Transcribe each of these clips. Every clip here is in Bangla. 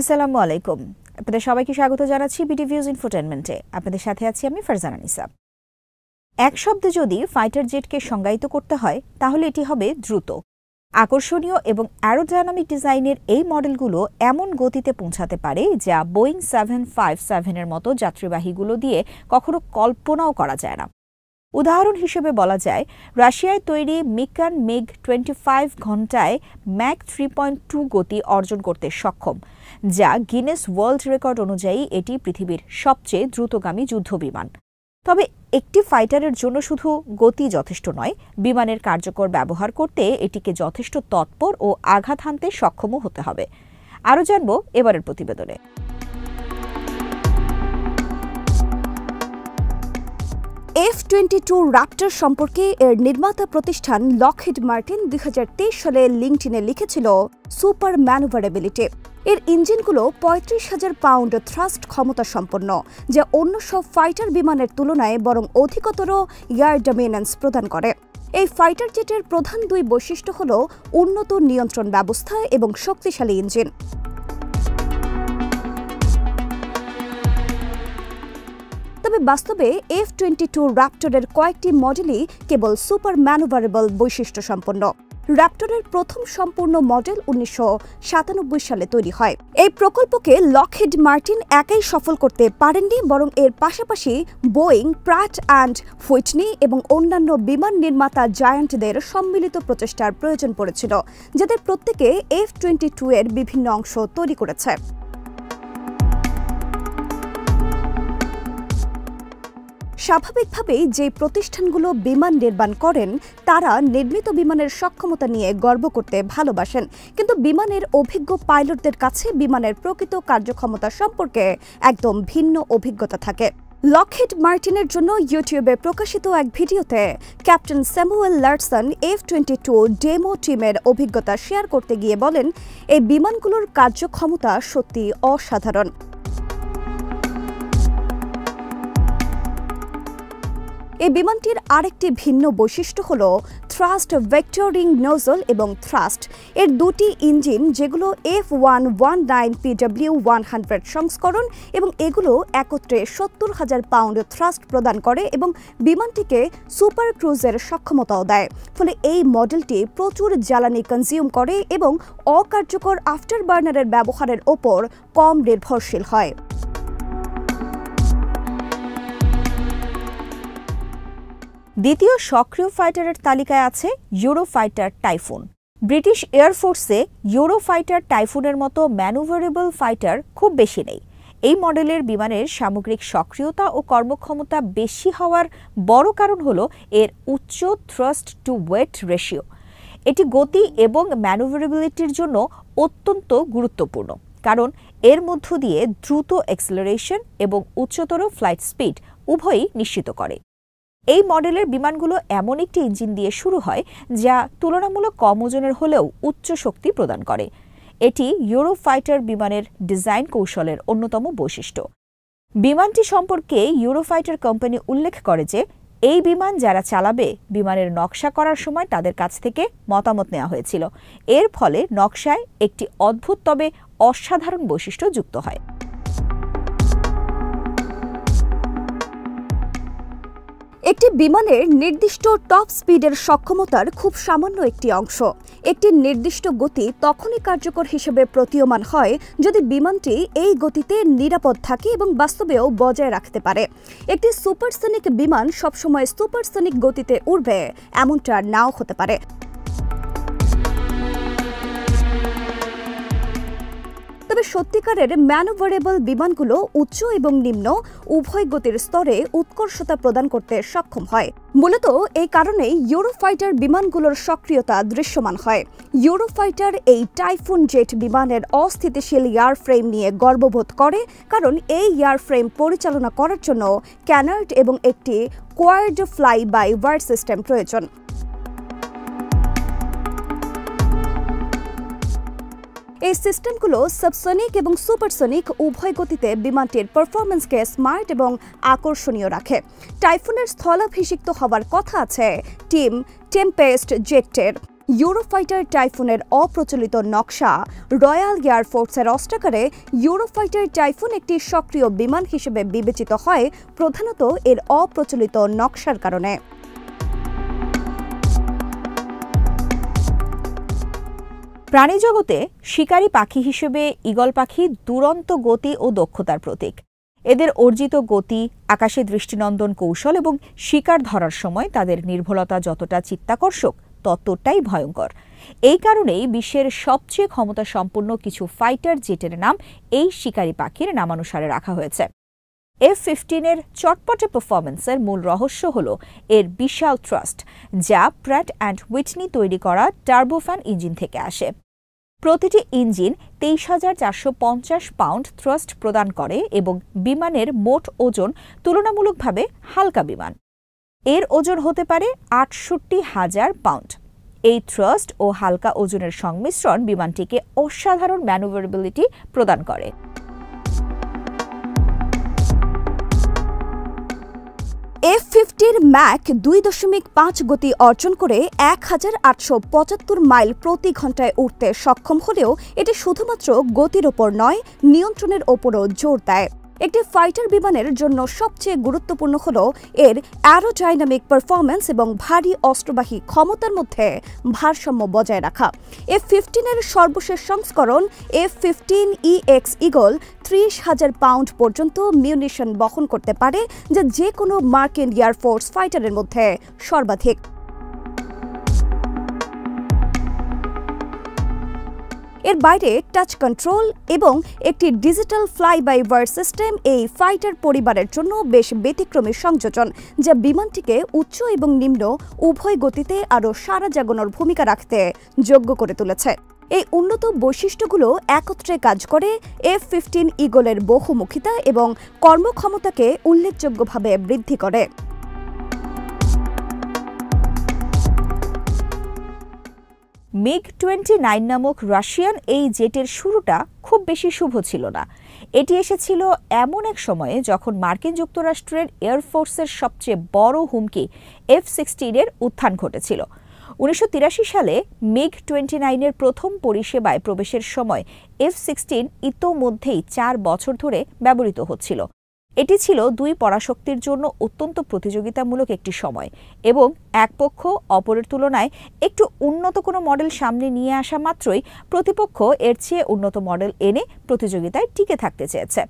আসসালামু আলাইকুম। আপনাদের সবাইকে স্বাগত জানাচ্ছি বিটিভিউজ ইনফোটেনমেন্টে। আপনাদের সাথে আছি আমি ফারজানা নিসা। এক শব্দে যদি ফাইটার জেটকে সংজ্ঞায়িত করতে হয় তাহলে এটি হবে দ্রুত, আকর্ষণীয় এবং অ্যারোডাইনামিক ডিজাইনের এই মডেলগুলো এমন গতিতে পৌঁছাতে পারে যা বোয়িং 757-এর মতো যাত্রীবাহীগুলো দিয়ে কখনো কল্পনাও করা যায় না। উদাহরণ হিসেবে বলা যায়, রাশিয়ায় তৈরি মিকান মিগ 25 ঘণ্টায় ম্যাক 3.2 গতি অর্জন করতে সক্ষম, যা গিনেস ওয়ার্ল্ড রেকর্ড অনুযায়ী এটি পৃথিবীর সবচেয়ে দ্রুতগামী যুদ্ধবিমান। তবে একটি ফাইটারের জন্য শুধু গতি যথেষ্ট নয়, বিমানের কার্যকর ব্যবহার করতে এটিকে যথেষ্ট তৎপর ও আঘাত হানতে সক্ষমও হতে হবে। আরও জানব এবারের প্রতিবেদনে। F-22 র্যাপ্টর সম্পর্কে এর নির্মাতা প্রতিষ্ঠান লকহিড মার্টিন 2023 সালে লিঙ্কডইনে লিখেছিল, সুপার ম্যানুভারেবিলিটি। এর ইঞ্জিনগুলো 35,000 পাউন্ড থ্রাস্ট ক্ষমতা সম্পন্ন, যা অন্য সব ফাইটার বিমানের তুলনায় বরং অধিকতর এয়ার ডমিনেন্স প্রদান করে। এই ফাইটার জেটের প্রধান দুই বৈশিষ্ট্য হল উন্নত নিয়ন্ত্রণ ব্যবস্থা এবং শক্তিশালী ইঞ্জিন। তবে বাস্তবে F-22 র্যাপ্টরের কয়েকটি মডেলই কেবল সুপার ম্যানুভারেবল বৈশিষ্ট্য সম্পন্ন। র্যাপ্টরের প্রথম সম্পূর্ণ মডেল 1997 সালে তৈরি হয়। এই প্রকল্পকে লকহিড মার্টিন একাই সফল করতে পারেননি, বরং এর পাশাপাশি বোয়িং, প্রাট অ্যান্ড হুইটনি এবং অন্যান্য বিমান নির্মাতা জায়ান্টদের সম্মিলিত প্রচেষ্টার প্রয়োজন পড়েছিল, যাদের প্রত্যেকে F-22 এর বিভিন্ন অংশ তৈরি করেছে। স্বাভাবিকভাবেই যে প্রতিষ্ঠানগুলো বিমান নির্মাণ করেন তারা নির্মিত বিমানের সক্ষমতা নিয়ে গর্ব করতে ভালোবাসেন, কিন্তু বিমানের অভিজ্ঞ পাইলটদের কাছে বিমানের প্রকৃত কার্যক্ষমতা সম্পর্কে একদম ভিন্ন অভিজ্ঞতা থাকে। লকহিড মার্টিনের জন্য ইউটিউবে প্রকাশিত এক ভিডিওতে captain Samuel Larsen F-22 demo টিমের অভিজ্ঞতা শেয়ার করতে গিয়ে বলেন, এই বিমানগুলোর কার্যক্ষমতা সত্যি অসাধারণ। এই বিমানটির আরেকটি ভিন্ন বৈশিষ্ট্য হল থ্রাস্ট ভেক্টরিং নোজল এবং থ্রাস্ট। এর দুটি ইঞ্জিন, যেগুলো F119 PW100 সংস্করণ, এবং এগুলো একত্রে 70,000 পাউন্ড থ্রাস্ট প্রদান করে এবং বিমানটিকে সুপার ক্রুজের সক্ষমতাও দেয়। ফলে এই মডেলটি প্রচুর জ্বালানি কনজিউম করে এবং অকার্যকর আফটার বার্নারের ব্যবহারের ওপর কম নির্ভরশীল হয়। দ্বিতীয় সক্রিয় ফাইটারের তালিকায় আছে ইউরোফাইটার টাইফুন। ব্রিটিশ এয়ারফোর্সে ইউরোফাইটার টাইফুনের মতো ম্যানুভারেবল ফাইটার খুব বেশি নেই। এই মডেলের বিমানের সামগ্রিক সক্রিয়তা ও কর্মক্ষমতা বেশি হওয়ার বড় কারণ হল এর উচ্চ থ্রাস্ট টু ওয়েট রেশিও। এটি গতি এবং ম্যানুভারেবিলিটির জন্য অত্যন্ত গুরুত্বপূর্ণ, কারণ এর মধ্য দিয়ে দ্রুত অ্যাক্সেলারেশন এবং উচ্চতর ফ্লাইট স্পিড উভয়ই নিশ্চিত করে। এই মডেলের বিমানগুলো এমন একটি ইঞ্জিন দিয়ে শুরু হয় যা তুলনামূলক কম ওজনের হলেও উচ্চ শক্তি প্রদান করে। এটি ইউরোফাইটার বিমানের ডিজাইন কৌশলের অন্যতম বৈশিষ্ট্য। বিমানটি সম্পর্কে ইউরোফাইটার কোম্পানি উল্লেখ করে যে, এই বিমান যারা চালাবে, বিমানের নকশা করার সময় তাদের কাছ থেকে মতামত নেওয়া হয়েছিল। এর ফলে নকশায় একটি অদ্ভুত তবে অসাধারণ বৈশিষ্ট্য যুক্ত হয়। একটি বিমানের নির্দিষ্ট টপ স্পিডের সক্ষমতার খুব সামান্য একটি অংশ। একটি নির্দিষ্ট গতি তখনই কার্যকর হিসেবে প্রতীয়মান হয় যদি বিমানটি এই গতিতে নিরাপদ থাকে এবং বাস্তবেও বজায় রাখতে পারে। একটি সুপারসনিক বিমান সবসময় সুপারসনিক গতিতে উড়বে এমনটা নাও হতে পারে। তবে সত্যিকারের ম্যানুভারেবল বিমানগুলো উচ্চ এবং নিম্ন উভয় গতির স্তরে উৎকর্ষতা প্রদান করতে সক্ষম হয়। মূলত এই কারণেই ইউরোফাইটার বিমানগুলোর সক্রিয়তা দৃশ্যমান হয়। ইউরোফাইটার এই টাইফুন জেট বিমানের অস্থিতিশীল এয়ারফ্রেম নিয়ে গর্ববোধ করে, কারণ এই এয়ারফ্রেম পরিচালনা করার জন্য ক্যানার্ড এবং একটি কোয়ার্ড ফ্লাই বাই ওয়ার সিস্টেম প্রয়োজন। এই সিস্টেমগুলো সাবসনিক এবং সুপারসনিক উভয় গতিতে বিমানটির পারফরম্যান্সকে স্মার্ট এবং আকর্ষণীয় রাখে। টাইফুনের স্থলাভিষিক্ত হওয়ার কথা আছে টিম টেম্পেস্ট জেটের। ইউরোফাইটার টাইফুনের অপ্রচলিত নকশা রয়্যাল এয়ারফোর্সের অস্ত্রাগারে ইউরোফাইটার টাইফুন একটি সক্রিয় বিমান হিসেবে বিবেচিত হয় প্রধানত এর অপ্রচলিত নকশার কারণে। প্রাণীজগতে শিকারী পাখি হিসেবে ঈগল পাখি দুরন্ত গতি ও দক্ষতার প্রতীক। এদের অর্জিত গতি, আকাশে দৃষ্টিনন্দন কৌশল এবং শিকার ধরার সময় তাদের নির্ভুলতা যতটা চিত্তাকর্ষক ততটাই ভয়ঙ্কর। এই কারণেই বিশ্বের সবচেয়ে ক্ষমতাসম্পন্ন কিছু ফাইটার জেটের নাম এই শিকারী পাখির নামানুসারে রাখা হয়েছে। F-15 এর চটপটে পারফরমেন্সের মূল রহস্য হল এর বিশাল থ্রাস্ট, যা প্র্যাট অ্যান্ড হুইটনি তৈরি করা টার্বোফ্যান ইঞ্জিন থেকে আসে। প্রতিটি ইঞ্জিন 23,450 পাউন্ড থ্রাস্ট প্রদান করে এবং বিমানের মোট ওজন তুলনামূলকভাবে হালকা বিমান। এর ওজন হতে পারে 68,000 পাউন্ড। এই থ্রাস্ট ও হালকা ওজনের সংমিশ্রণ বিমানটিকে অসাধারণ ম্যানুভারেবিলিটি প্রদান করে। F-50 ম্যাক 2.5 গতি অর্জন করে 1875 মাইল প্রতি ঘন্টায় উঠতে সক্ষম হলেও এটি শুধুমাত্র গতির ওপর নয়, নিয়ন্ত্রণের ওপরও জোর দেয়। একটি ফাইটার বিমানের জন্য সবচেয়ে গুরুত্বপূর্ণ হল এর অ্যারোডাইনামিক পারফরম্যান্স এবং ভারী অস্ত্রবাহী ক্ষমতার মধ্যে ভারসাম্য বজায় রাখা। F-15 এর সর্বশেষ সংস্করণ F-15EX ঈগল 30,000 পাউন্ড পর্যন্ত মিউনিশন বহন করতে পারে, যা যে কোনো মার্কিন এয়ারফোর্স ফাইটারের মধ্যে সর্বাধিক। এর বাইরে টাচ কন্ট্রোল এবং একটি digital fly by wire system এই ফাইটার পরিবারের জন্য বেশ ব্যতিক্রমী সংযোজন, যা বিমানটিকে উচ্চ এবং নিম্ন উভয় গতিতে আরও সারা জাগানোর ভূমিকা রাখতে যোগ্য করে তুলেছে। এই উন্নত বৈশিষ্ট্যগুলো একত্রে কাজ করে F-15 ঈগলের বহুমুখিতা এবং কর্মক্ষমতাকে উল্লেখযোগ্যভাবে বৃদ্ধি করে। MiG-29 নামক রাশিয়ান এই জেটের শুরুটা খুব বেশি শুভ ছিল না। এটি এসেছিল এমন এক সময়ে যখন মার্কিন যুক্তরাষ্ট্রের এয়ারফোর্সের সবচেয়ে বড় হুমকি F-16 এর উত্থান ঘটেছিল। 1983 সালে MiG-29 এর প্রথম পরিষেবায় প্রবেশের সময় F-16 ইতোমধ্যেই 4 বছর ধরে ব্যবহৃত হচ্ছিল। এটি ছিল দুই পরাশক্তির জন্য অত্যন্ত প্রতিযোগিতামূলক একটি সময় এবং এক পক্ষ অপরের তুলনায় একটু উন্নত কোনো মডেল সামনে নিয়ে আসা মাত্রই প্রতিপক্ষ এর চেয়ে উন্নত মডেল এনে প্রতিযোগিতায় টিকে থাকতে চেয়েছে।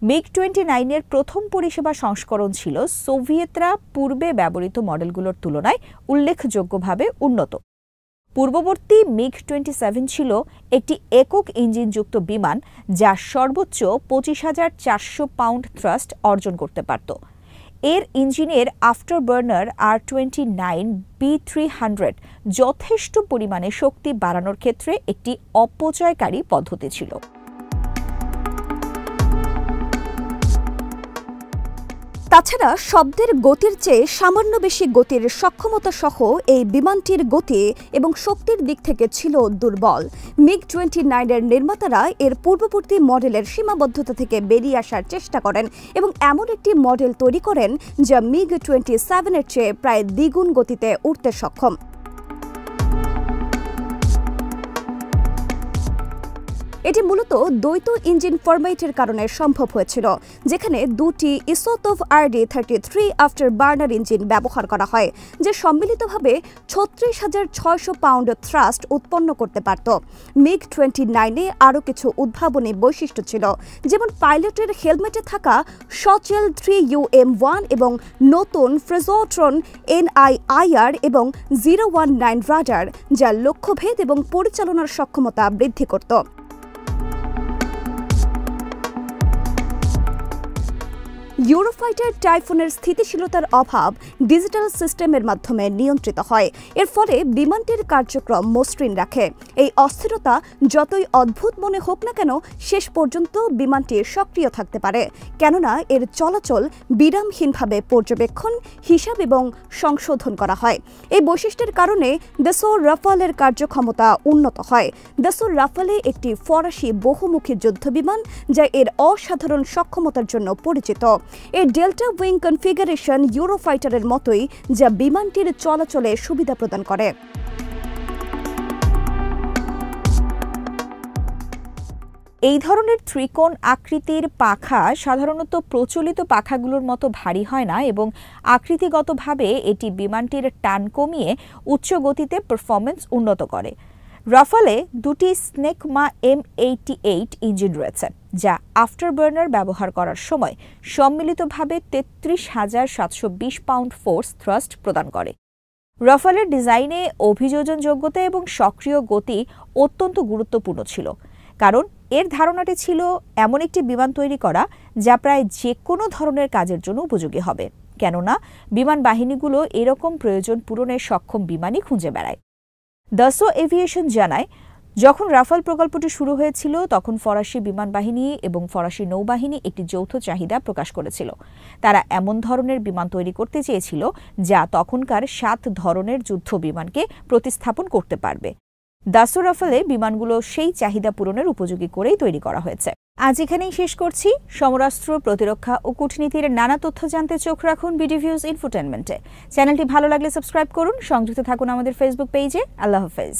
MiG-29 এর প্রথম পরিষেবা সংস্করণ ছিল সোভিয়েতরা পূর্বে ব্যবহৃত মডেলগুলোর তুলনায় উল্লেখযোগ্যভাবে উন্নত। পূর্ববর্তী MiG-27 ছিল একটি একক ইঞ্জিনযুক্ত বিমান যা সর্বোচ্চ 25,400 পাউন্ড থ্রাস্ট অর্জন করতে পারত। এর ইঞ্জিনের আফটারবার্নার R-29 B300 যথেষ্ট পরিমাণে শক্তি বাড়ানোর ক্ষেত্রে একটি অপচয়কারী পদ্ধতি ছিল। তাছাড়া শব্দের গতির চেয়ে সামান্য বেশি গতির সক্ষমতা সহ এই বিমানটির গতি এবং শক্তির দিক থেকে ছিল দুর্বল। MiG-29 এর নির্মাতারা এর পূর্ববর্তী মডেলের সীমাবদ্ধতা থেকে বেরিয়ে আসার চেষ্টা করেন এবং এমন একটি মডেল তৈরি করেন যা MiG-27 এর চেয়ে প্রায় দ্বিগুণ গতিতে উঠতে সক্ষম। এটি মূলত দ্বৈত ইঞ্জিন ফরম্যাটের কারণে সম্ভব হয়েছিল, যেখানে দুটি ইসোতভ RD-33 আফটার বার্নার ইঞ্জিন ব্যবহার করা হয়, যা সম্মিলিতভাবে 36,600 পাউন্ড থ্রাস্ট উৎপন্ন করতে পারত। MiG-29 আরও কিছু উদ্ভাবনী বৈশিষ্ট্য ছিল, যেমন পাইলটের হেলমেটে থাকা সচেল 3UM1 এবং নতুন ফ্রেজোট্রন NIIR এবং 019 রাডার, যা লক্ষ্যভেদ এবং পরিচালনার সক্ষমতা বৃদ্ধি করত। ইউরোফাইটার টাইফুনের স্থিতিশীলতার অভাব ডিজিটাল সিস্টেমের মাধ্যমে নিয়ন্ত্রিত হয়। এর ফলে বিমানটির কার্যক্রম মসৃণ রাখে। এই অস্থিরতা যতই অদ্ভুত মনে হোক না কেন, শেষ পর্যন্ত বিমানটি সক্রিয় থাকতে পারে, কেননা এর চলাচল বিরামহীনভাবে পর্যবেক্ষণ, হিসাব এবং সংশোধন করা হয়। এই বৈশিষ্ট্যের কারণে দাসোর রাফালের কার্যক্ষমতা উন্নত হয়। দাসোর রাফালে একটি ফরাসি বহুমুখী যুদ্ধবিমান, যা এর অসাধারণ সক্ষমতার জন্য পরিচিত। এর ডেল্টা উইং কনফিগারেশন ইউরোফাইটারের মতোই, যা বিমানটির চলাচলে সুবিধা প্রদান করে। এই ধরনের ত্রিকোণ আকৃতির পাখা সাধারণত প্রচলিত পাখাগুলোর মতো ভারী হয় না এবং আকৃতিগতভাবে এটি বিমানটির টান কমিয়ে উচ্চ গতিতে পারফরম্যান্স উন্নত করে। রাফালে দুটি স্নেকমা M88 ইঞ্জিন রয়েছে, যা আফটারবার্নার ব্যবহার করার সময় সম্মিলিতভাবে ৩৩,৭২০ পাউন্ড ফোর্স থ্রাস্ট প্রদান করে। রাফালের ডিজাইনে অভিযোজনযোগ্যতা এবং সক্রিয় গতি অত্যন্ত গুরুত্বপূর্ণ ছিল, কারণ এর ধারণাটি ছিল এমন একটি বিমান তৈরি করা যা প্রায় যে কোনো ধরনের কাজের জন্য উপযোগী হবে, কেননা বিমান বাহিনীগুলো এরকম প্রয়োজন পূরণে সক্ষম বিমানই খুঁজে বেড়ায়। দাসো এভিয়েশন জানায়, যখন রাফাল প্রকল্পটি শুরু হয়েছিল তখন ফরাসি বিমান বাহিনী এবং ফরাসি নৌবাহিনী একটি যৌথ চাহিদা প্রকাশ করেছিল। তারা এমন ধরনের বিমান তৈরি করতে চেয়েছিল যা তখনকার 7 ধরনের যুদ্ধ বিমানকে প্রতিস্থাপন করতে পারবে। দাসো রাফালে বিমানগুলো সেই চাহিদা পূরণের উপযোগী করেই তৈরি করা হয়েছে। আজ এখানেই শেষ করছি। সমরাস্ত্র, প্রতিরক্ষা ও কূটনীতির নানা তথ্য জানতে চোখ রাখুন বিডিভিউজ ইনফোটেনমেন্টে। চ্যানেলটি ভালো লাগলে সাবস্ক্রাইব করুন, সংযুক্ত থাকুন আমাদের ফেসবুক পেজে। আল্লাহ হাফেজ।